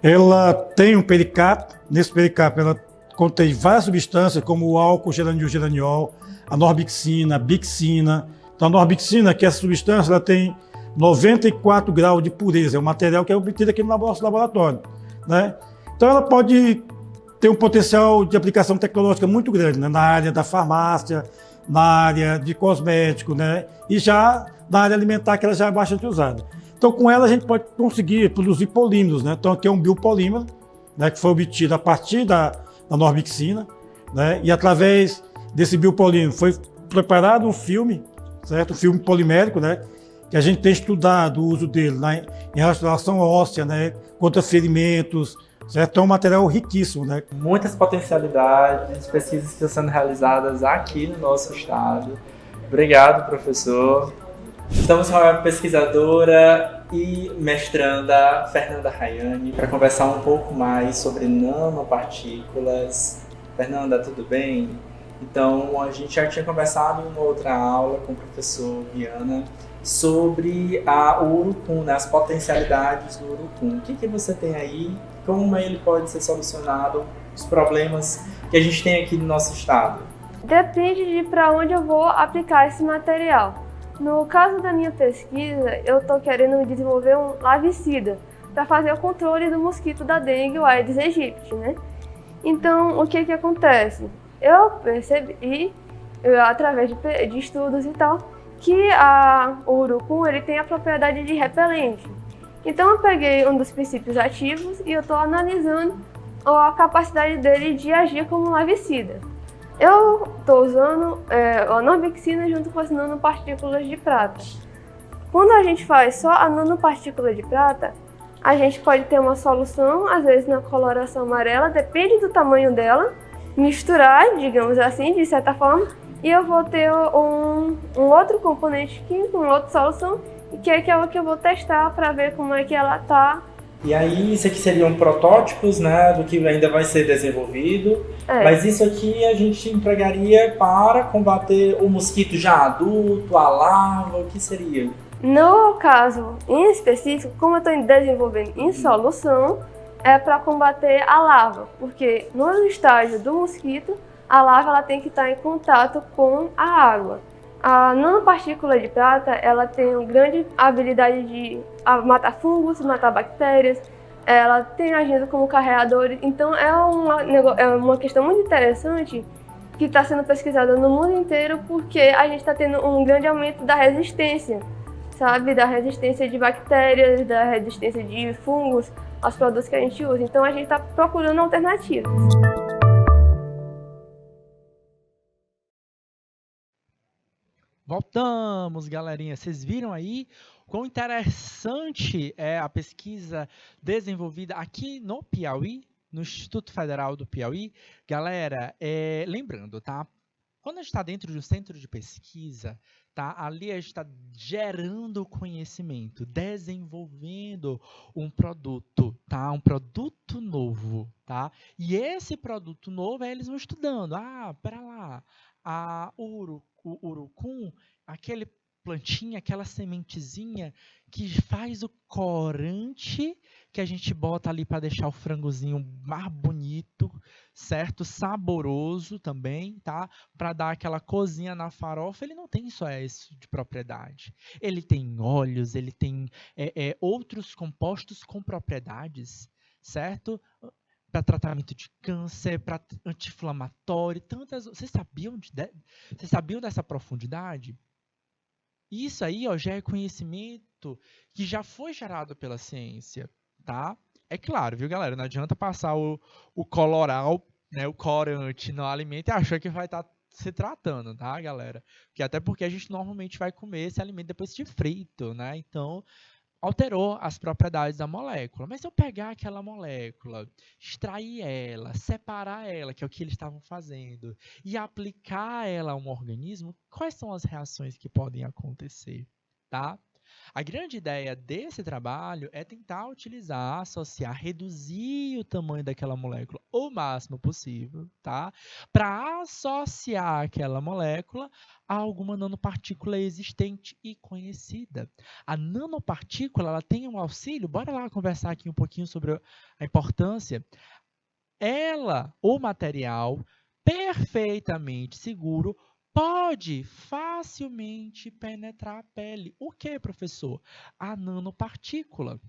ela tem um pericarpo. Nesse pericarpo ela contém várias substâncias como o álcool geranil-geraniol, a norbixina, a bixina. Então a norbixina, que é essa substância, ela tem 94 graus de pureza, é um material que é obtido aqui no nosso laboratório, né? Então ela pode ter um potencial de aplicação tecnológica muito grande, né, na área da farmácia, na área de cosmético, né, e já na área alimentar, que ela já é bastante usada. Então, com ela, a gente pode conseguir produzir polímeros, né? Então, aqui é um biopolímero, né, que foi obtido a partir da norbixina, né, e através desse biopolímero foi preparado um filme, certo? Um filme polimérico, né, que a gente tem estudado o uso dele, né, em relação óssea, né, contra ferimentos, certo? É um material riquíssimo, né? Muitas potencialidades, pesquisas que estão sendo realizadas aqui no nosso estado. Obrigado, professor. Estamos com a pesquisadora e mestranda Fernanda Rayane para conversar um pouco mais sobre nanopartículas. Fernanda, tudo bem? Então, a gente já tinha conversado em uma outra aula com o professor Viana sobre o urucum, né, as potencialidades do urucum. O que você tem aí? Como ele pode ser solucionado? Os problemas que a gente tem aqui no nosso estado? Depende de para onde eu vou aplicar esse material. No caso da minha pesquisa, eu estou querendo desenvolver um larvicida para fazer o controle do mosquito da dengue, o Aedes aegypti, né? Então, o que acontece? Eu percebi, através de estudos e tal, que o urucum ele tem a propriedade de repelente. Então, eu peguei um dos princípios ativos e eu estou analisando a capacidade dele de agir como larvicida. Eu estou usando a norbixina junto com as nanopartículas de prata. Quando a gente faz só a nanopartícula de prata, a gente pode ter uma solução, às vezes na coloração amarela, depende do tamanho dela, misturar, digamos assim, de certa forma, e eu vou ter um outro componente aqui, com outra solução, que é aquela que eu vou testar para ver como é que ela está. E aí, isso aqui seriam protótipos, né, do que ainda vai ser desenvolvido. Mas isso aqui a gente empregaria para combater o mosquito já adulto, a larva, o que seria? No caso em específico, como eu estou desenvolvendo em solução, é para combater a larva, porque no estágio do mosquito, a larva ela tem que estar em contato com a água. A nanopartícula de prata, ela tem uma grande habilidade de matar fungos, matar bactérias, ela tem agindo como carreador, então é uma questão muito interessante que está sendo pesquisada no mundo inteiro, porque a gente está tendo um grande aumento da resistência, sabe? Da resistência de bactérias, da resistência de fungos aos produtos que a gente usa. Então a gente está procurando alternativas. Voltamos, galerinha. Vocês viram aí quão interessante é a pesquisa desenvolvida aqui no Piauí, no Instituto Federal do Piauí? Galera, lembrando, tá? Quando a gente está dentro de um centro de pesquisa, tá? Ali a gente está gerando conhecimento, desenvolvendo um produto, tá? Um produto novo, tá? E esse produto novo, eles vão estudando. Pera lá, o urucum, aquele plantinha, aquela sementezinha que faz o corante que a gente bota ali para deixar o frangozinho mais bonito, certo? Saboroso também, tá? Para dar aquela cozinha na farofa, ele não tem só isso de propriedade. Ele tem óleos, ele tem outros compostos com propriedades, certo? Para tratamento de câncer, para anti-inflamatório, tantas. Vocês sabiam dessa profundidade? Isso aí, ó, já é conhecimento que já foi gerado pela ciência, tá? É claro, viu, galera? Não adianta passar o coloral, né, o corante no alimento e achar que vai estar se tratando, tá, galera? Até porque a gente normalmente vai comer esse alimento depois de frito, né? Então, alterou as propriedades da molécula. Mas se eu pegar aquela molécula, extrair ela, separar ela, que é o que eles estavam fazendo, e aplicar ela a um organismo, quais são as reações que podem acontecer? tá? A grande ideia desse trabalho é tentar utilizar, associar, reduzir o tamanho daquela molécula o máximo possível, tá? Para associar aquela molécula a alguma nanopartícula existente e conhecida. A nanopartícula, ela tem um auxílio, bora lá conversar aqui um pouquinho sobre a importância. Ela, o material perfeitamente seguro, pode facilmente penetrar a pele. O que, professor? A nanopartícula.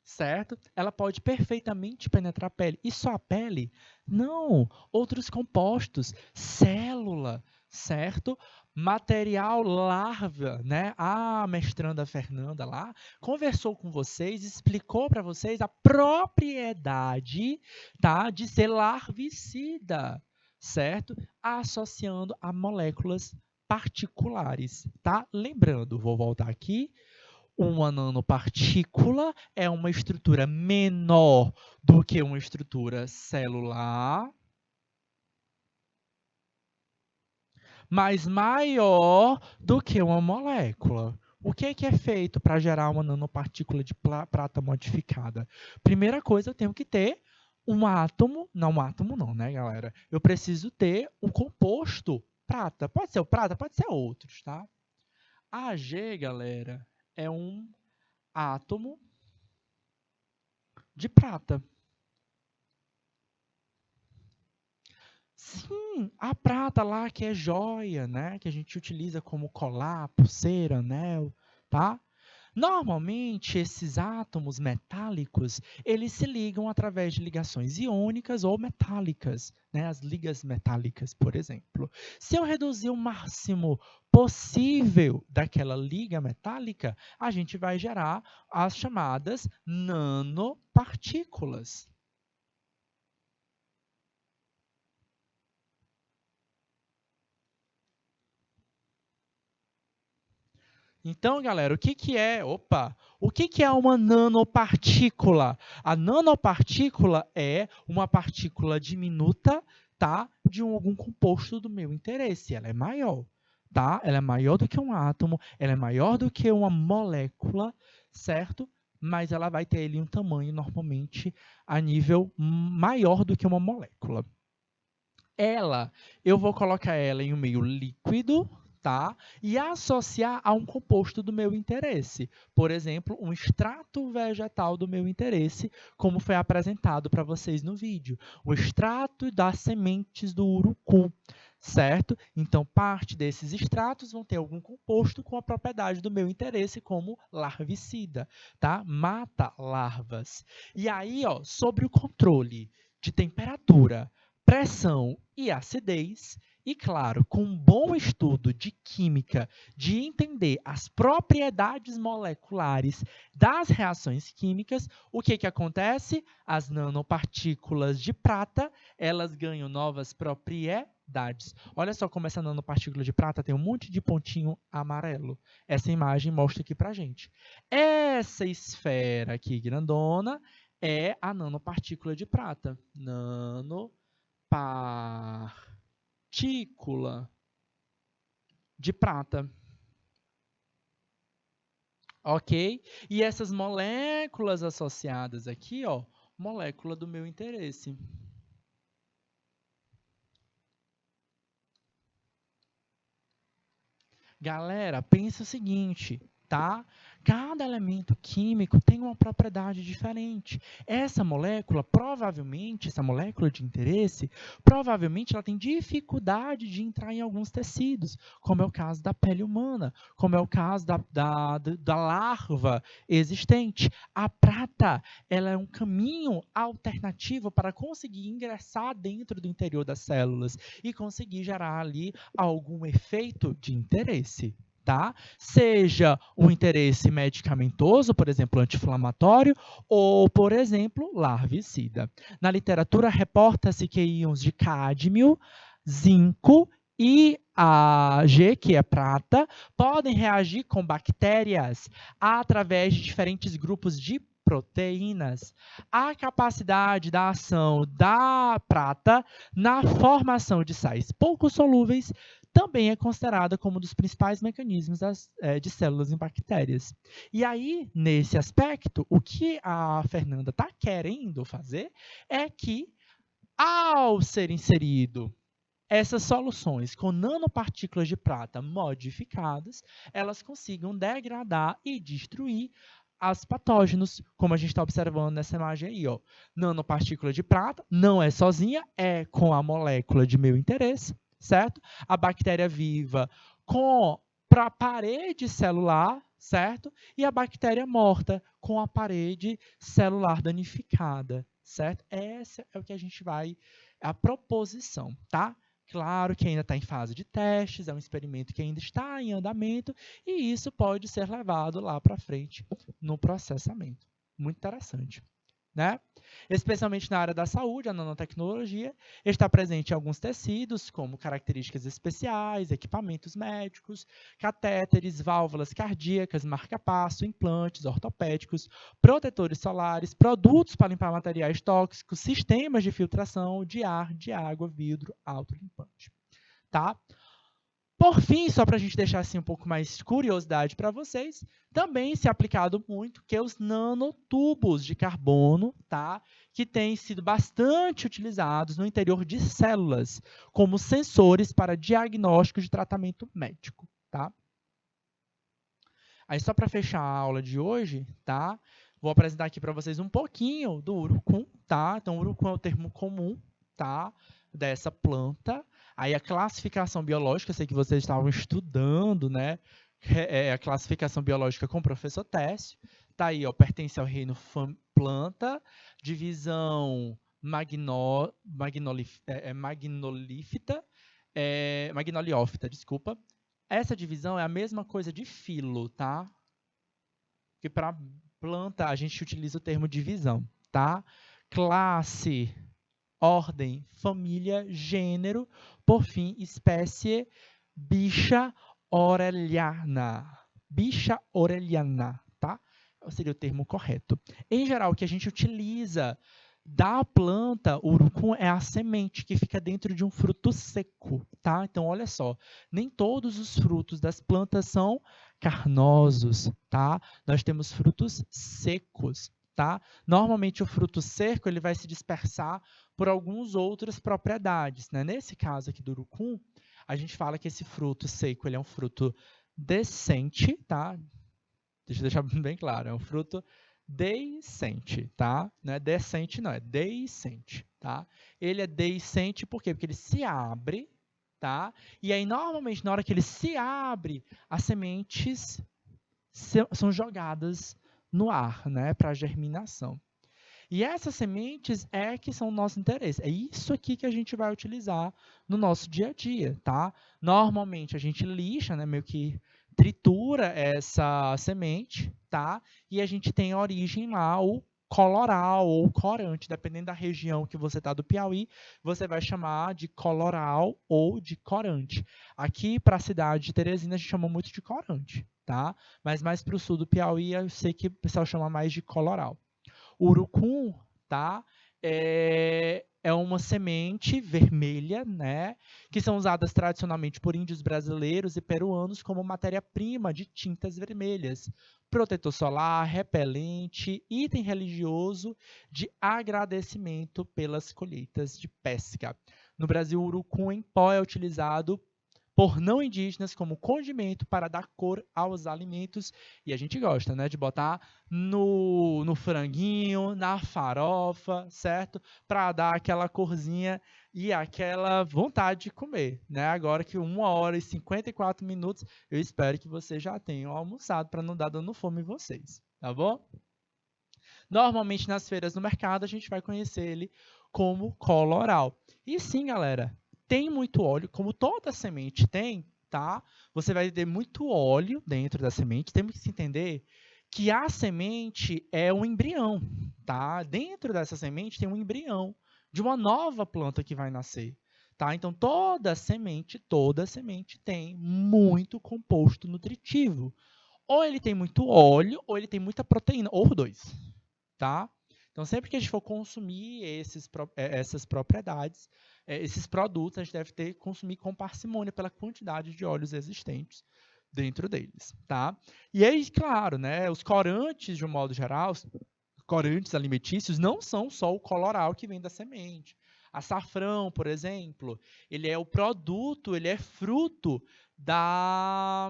Certo? Ela pode perfeitamente penetrar a pele. E só a pele? Não. Outros compostos, célula, certo? Material larva, né? A mestranda Fernanda lá conversou com vocês, explicou para vocês a propriedade, tá, de ser larvicida, certo? Associando a moléculas particulares, tá? Lembrando, vou voltar aqui. Uma nanopartícula é uma estrutura menor do que uma estrutura celular, mas maior do que uma molécula. O que é feito para gerar uma nanopartícula de prata modificada? Primeira coisa, eu tenho que ter um átomo não, né, galera? Eu preciso ter um composto prata. Pode ser o prata, pode ser outros, tá? Ag, galera, é um átomo de prata. Sim, a prata lá que é joia, né? Que a gente utiliza como colar, pulseira, anel, tá? Normalmente, esses átomos metálicos, eles se ligam através de ligações iônicas ou metálicas, né? As ligas metálicas, por exemplo. Se eu reduzir o máximo possível daquela liga metálica, a gente vai gerar as chamadas nanopartículas. Então, galera, o que é uma nanopartícula? A nanopartícula é uma partícula diminuta, tá, de algum composto do meu interesse. Ela é maior, tá? Ela é maior do que um átomo, ela é maior do que uma molécula, certo? Mas ela vai ter ali um tamanho normalmente a nível maior do que uma molécula. Eu vou colocar ela em um meio líquido, tá? E associar a um composto do meu interesse. Por exemplo, um extrato vegetal do meu interesse, como foi apresentado para vocês no vídeo. O extrato das sementes do urucum, certo? Então, parte desses extratos vão ter algum composto com a propriedade do meu interesse, como larvicida, tá? Mata larvas. E aí, ó, sobre o controle de temperatura, pressão e acidez, e, claro, com um bom estudo de química, de entender as propriedades moleculares das reações químicas, o que acontece? As nanopartículas de prata, elas ganham novas propriedades. Olha só como essa nanopartícula de prata tem um monte de pontinho amarelo. Essa imagem mostra aqui pra gente. Essa esfera aqui grandona é a nanopartícula de prata. Nanopartícula de prata. Ok? E essas moléculas associadas aqui, ó, molécula do meu interesse. Galera, pensa o seguinte, tá? Cada elemento químico tem uma propriedade diferente. Essa molécula de interesse, provavelmente ela tem dificuldade de entrar em alguns tecidos, como é o caso da pele humana, como é o caso da larva existente. A prata, ela é um caminho alternativo para conseguir ingressar dentro do interior das células e conseguir gerar ali algum efeito de interesse. Tá? Seja um interesse medicamentoso, por exemplo, anti-inflamatório, ou, por exemplo, larvicida. Na literatura, reporta-se que íons de cádmio, zinco e Ag, que é prata, podem reagir com bactérias através de diferentes grupos de proteínas. A capacidade da ação da prata na formação de sais pouco solúveis também é considerada como um dos principais mecanismos de células em bactérias. E aí, nesse aspecto, o que a Fernanda está querendo fazer é que, ao ser inserido essas soluções com nanopartículas de prata modificadas, elas consigam degradar e destruir os patógenos, como a gente está observando nessa imagem aí, ó. Nanopartícula de prata não é sozinha, é com a molécula de meu interesse, certo? A bactéria viva para a parede celular, certo? E a bactéria morta com a parede celular danificada, certo? Essa é o que a gente vai, a proposição, tá? Claro que ainda está em fase de testes, é um experimento que ainda está em andamento e isso pode ser levado lá para frente no processamento. Muito interessante, né? Especialmente na área da saúde, a nanotecnologia está presente em alguns tecidos, como características especiais, equipamentos médicos, catéteres, válvulas cardíacas, marca-passo, implantes ortopédicos, protetores solares, produtos para limpar materiais tóxicos, sistemas de filtração de ar, de água, vidro, autolimpante. Tá? Por fim, só para a gente deixar assim um pouco mais curiosidade para vocês, também se é aplicado muito que os nanotubos de carbono, tá? Que têm sido bastante utilizados no interior de células, como sensores para diagnóstico de tratamento médico. Tá? Aí, só para fechar a aula de hoje, tá? Vou apresentar aqui para vocês um pouquinho do urucum. Tá? Então, o urucum é o termo comum, tá? Dessa planta. Aí a classificação biológica, eu sei que vocês estavam estudando, né? A classificação biológica com o professor Técio. Tá aí, ó, pertence ao reino planta, divisão magnoliófita, desculpa. Essa divisão é a mesma coisa de filo, tá? Que para planta a gente utiliza o termo divisão, tá? Classe, ordem, família, gênero, por fim, espécie, bicha orelhana. Bicha orelhana, tá? Seria o termo correto. Em geral, o que a gente utiliza da planta, o urucum, é a semente que fica dentro de um fruto seco, tá? Então, olha só, nem todos os frutos das plantas são carnosos, tá? Nós temos frutos secos, tá? Normalmente, o fruto seco ele vai se dispersar por algumas outras propriedades, né? Nesse caso aqui do urucum, a gente fala que esse fruto seco ele é um fruto decente, tá? Deixa eu deixar bem claro, é um fruto deiscente, tá? Não é decente, não, é deiscente, tá? Ele é deiscente por quê? Porque ele se abre, tá? E aí, normalmente, na hora que ele se abre, as sementes são jogadas no ar, né? Para germinação. E essas sementes é que são o nosso interesse. É isso aqui que a gente vai utilizar no nosso dia a dia, tá? Normalmente, a gente lixa, né? Meio que tritura essa semente, tá? E a gente tem a origem lá, o coloral ou corante, dependendo da região que você está do Piauí, você vai chamar de coloral ou de corante. Aqui, para a cidade de Teresina, a gente chama muito de corante, tá? Mas mais para o sul do Piauí, eu sei que o pessoal chama mais de coloral. O urucum, tá? É uma semente vermelha, né? Que são usadas tradicionalmente por índios brasileiros e peruanos como matéria-prima de tintas vermelhas, protetor solar, repelente, item religioso de agradecimento pelas colheitas de pesca. No Brasil, o urucum em pó é utilizado por não indígenas como condimento para dar cor aos alimentos. E a gente gosta, né, de botar no franguinho, na farofa, certo? Para dar aquela corzinha e aquela vontade de comer, né? Agora que 1 hora e 54 minutos, eu espero que vocês já tenham almoçado para não dar dando fome em vocês, tá bom? Normalmente nas feiras no mercado a gente vai conhecer ele como coloral. E sim, galera, tem muito óleo, como toda semente tem, tá? Você vai ter muito óleo dentro da semente. Temos que se entender que a semente é um embrião, tá? Dentro dessa semente tem um embrião de uma nova planta que vai nascer, tá? Então, toda semente tem muito composto nutritivo. Ou ele tem muito óleo, ou ele tem muita proteína, ou os dois, tá? Então, sempre que a gente for consumir essas propriedades, esses produtos, a gente deve consumir com parcimônia pela quantidade de óleos existentes dentro deles, tá? E aí, claro, né, os corantes, de um modo geral, corantes alimentícios, não são só o coloral que vem da semente. Açafrão, por exemplo, ele é o produto, ele é fruto da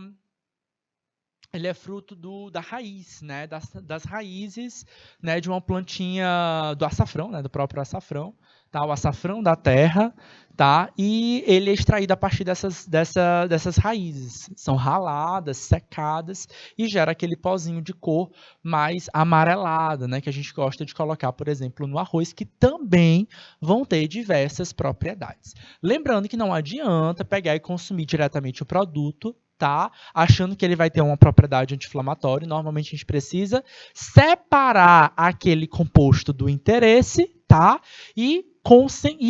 raiz, né, das raízes, né, de uma plantinha do açafrão, né, do próprio açafrão, tá, o açafrão da terra, tá, e ele é extraído a partir dessas raízes, são raladas, secadas e gera aquele pozinho de cor mais amarelada, né, que a gente gosta de colocar, por exemplo, no arroz, que também vão ter diversas propriedades. Lembrando que não adianta pegar e consumir diretamente o produto, tá? Achando que ele vai ter uma propriedade anti-inflamatória. Normalmente a gente precisa separar aquele composto do interesse, tá? E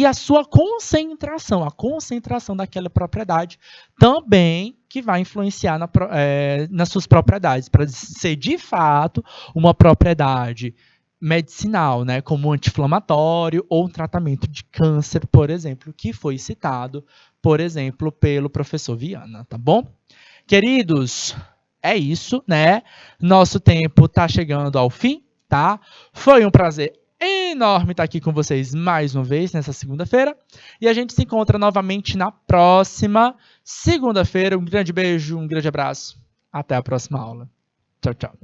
a sua concentração, a concentração daquela propriedade também que vai influenciar nas suas propriedades, para ser de fato uma propriedade medicinal, né, como anti-inflamatório ou tratamento de câncer, por exemplo, que foi citado, por exemplo, pelo professor Viana, tá bom? Queridos, é isso, né? Nosso tempo está chegando ao fim, tá? Foi um prazer enorme estar aqui com vocês mais uma vez nessa segunda-feira. E a gente se encontra novamente na próxima segunda-feira. Um grande beijo, um grande abraço. Até a próxima aula. Tchau, tchau.